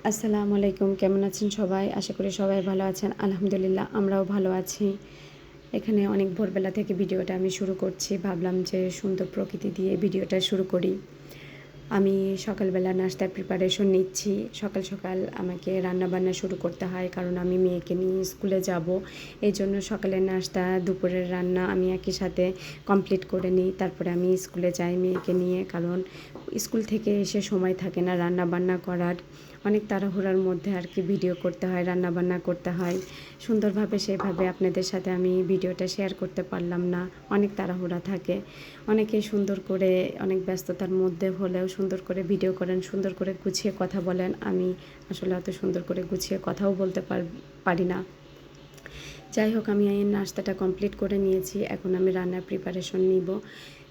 আসসালামু আলাইকুম, কেমন আছেন সবাই? আশা করি সবাই ভালো আছেন। আলহামদুলিল্লাহ আমরাও ভালো আছি। এখানে অনেক ভোরবেলা থেকে ভিডিওটা আমি শুরু করছি। ভাবলাম যে সুন্দর প্রকৃতি দিয়ে ভিডিওটা শুরু করি। আমি সকালবেলা নাস্তার প্রিপারেশন নিচ্ছি। সকাল সকাল আমাকে রান্নাবান্না শুরু করতে হয়, কারণ আমি মেয়েকে নিয়ে স্কুলে যাব। এই জন্য সকালের নাস্তা, দুপুরের রান্না আমি একই সাথে কমপ্লিট করে নিই। তারপরে আমি স্কুলে যাই মেয়েকে নিয়ে, কারণ স্কুল থেকে এসে সময় থাকে না রান্নাবান্না করার। অনেক তাড়াহুড়ার মধ্যে আর কি ভিডিও করতে হয়, রান্নাবান্না করতে হয়। সুন্দরভাবে সেভাবে আপনাদের সাথে আমি ভিডিওটা শেয়ার করতে পারলাম না, অনেক তাড়াহুড়া থাকে। অনেকেই সুন্দর করে, অনেক ব্যস্ততার মধ্যে হলেও সুন্দর করে ভিডিও করেন, সুন্দর করে গুছিয়ে কথা বলেন। আমি আসলে অত সুন্দর করে গুছিয়ে কথাও বলতে পারি না। যাই হোক, আমি এই নাস্তাটা কমপ্লিট করে নিয়েছি। এখন আমি রান্নার প্রিপারেশন নিব।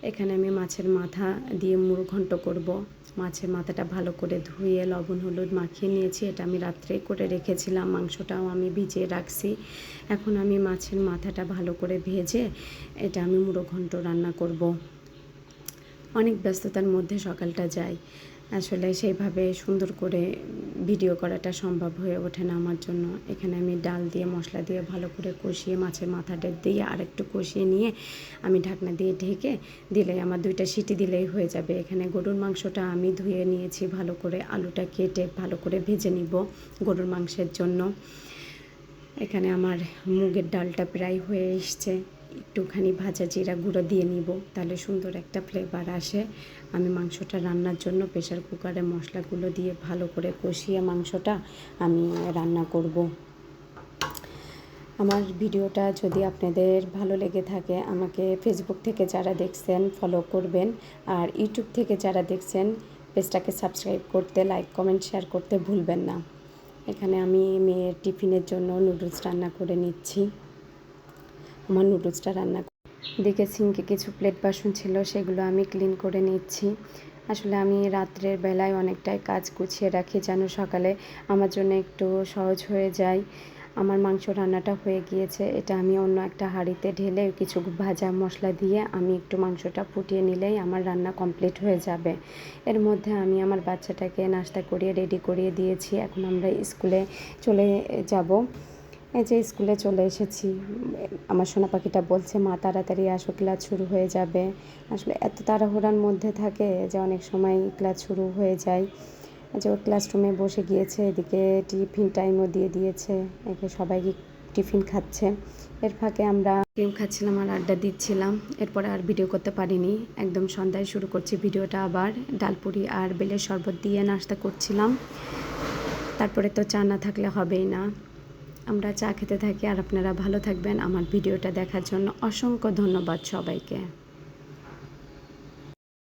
এখানে আমি মাছের মাথা দিয়ে মুড়ো ঘন্ট করব। মাছের মাথাটা ভালো করে ধুয়ে লবণ হলুদ মাখিয়ে নিয়েছি। এটা আমি রাত্রেই করে রেখেছিলাম। মাংসটাও আমি ভিজিয়ে রাখছি। এখন আমি মাছের মাথাটা ভালো করে ভেজে এটা আমি মুড়ো ঘন্ট রান্না করব। অনেক ব্যস্ততার মধ্যে সকালটা যায়, আসলে সেইভাবে সুন্দর করে ভিডিও করাটা সম্ভব হয়ে ওঠে না আমার জন্য। এখানে আমি ডাল দিয়ে মশলা দিয়ে ভালো করে কষিয়ে মাছের মাথাটা দিয়ে আরেকটু কষিয়ে নিয়ে আমি ঢাকনা দিয়ে ঢেকে দিলেই আমার 2টা সিটি দিলেই হয়ে যাবে। এখানে গরুর মাংসটা আমি ধুয়ে নিয়েছি ভালো করে, আলুটা কেটে ভালো করে ভেজে নিব গরুর মাংসের জন্য। এখানে আমার মুগের ডালটা প্রায় হয়ে এসছে। একটুখানি ভাজা জিরা গুঁড়ো দিয়ে নিব, তাহলে সুন্দর একটা ফ্লেভার আসে। আমি মাংসটা রান্নার জন্য প্রেশার কুকারে মশলাগুলো দিয়ে ভালো করে কষিয়ে মাংসটা আমি রান্না করব। আমার ভিডিওটা যদি আপনাদের ভালো লেগে থাকে, আমাকে ফেসবুক থেকে যারা দেখছেন ফলো করবেন, আর ইউটিউব থেকে যারা দেখছেন পেজটাকে সাবস্ক্রাইব করতে, লাইক কমেন্ট শেয়ার করতে ভুলবেন না। এখানে আমি মেয়ের টিফিনের জন্য নুডলস রান্না করে নিচ্ছি। আমার নুডলসটা রান্না দিকে সিঙ্কে কিছু প্লেট বাসন ছিল, সেগুলো আমি ক্লিন করে নিচ্ছি। আসলে আমি রাত্রের বেলায় অনেকটাই কাজ গুছিয়ে রাখি যেন সকালে আমার জন্য একটু সহজ হয়ে যায়। আমার মাংস রান্নাটা হয়ে গিয়েছে। এটা আমি অন্য একটা হাঁড়িতে ঢেলে কিছু ভাজা মশলা দিয়ে আমি একটু মাংসটা ফুটিয়ে নিলেই আমার রান্না কমপ্লিট হয়ে যাবে। এর মধ্যে আমি আমার বাচ্চাটাকে নাস্তা করিয়ে রেডি করিয়ে দিয়েছি। এখন আমরা স্কুলে চলে যাব। এই যে স্কুলে চলে এসেছি। আমার সোনা পাখিটা বলছে, মা তাড়াতাড়ি আসো, ক্লাস শুরু হয়ে যাবে। আসলে এত তাড়াহুড়ার মধ্যে থাকে যে অনেক সময় ক্লাস শুরু হয়ে যায়। যে ওর ক্লাসরুমে বসে গিয়েছে, এদিকে টিফিন টাইমও দিয়ে দিয়েছে, একে সবাইকে টিফিন খাচ্ছে। এর ফাঁকে আমরা ক্রিম খাচ্ছিলাম আর আড্ডা দিচ্ছিলাম। এরপরে আর ভিডিও করতে পারিনি, একদম সন্ধ্যায় শুরু করছি ভিডিওটা আবার। ডালপুরি আর বেলের শরবত দিয়ে নাস্তা করছিলাম। তারপরে তো চা না থাকলে হবেই না। আমরা চা খেতে থাকি, আর আপনারা ভালো থাকবেন। আমার ভিডিওটা দেখার জন্য অসংখ্য ধন্যবাদ সবাইকে।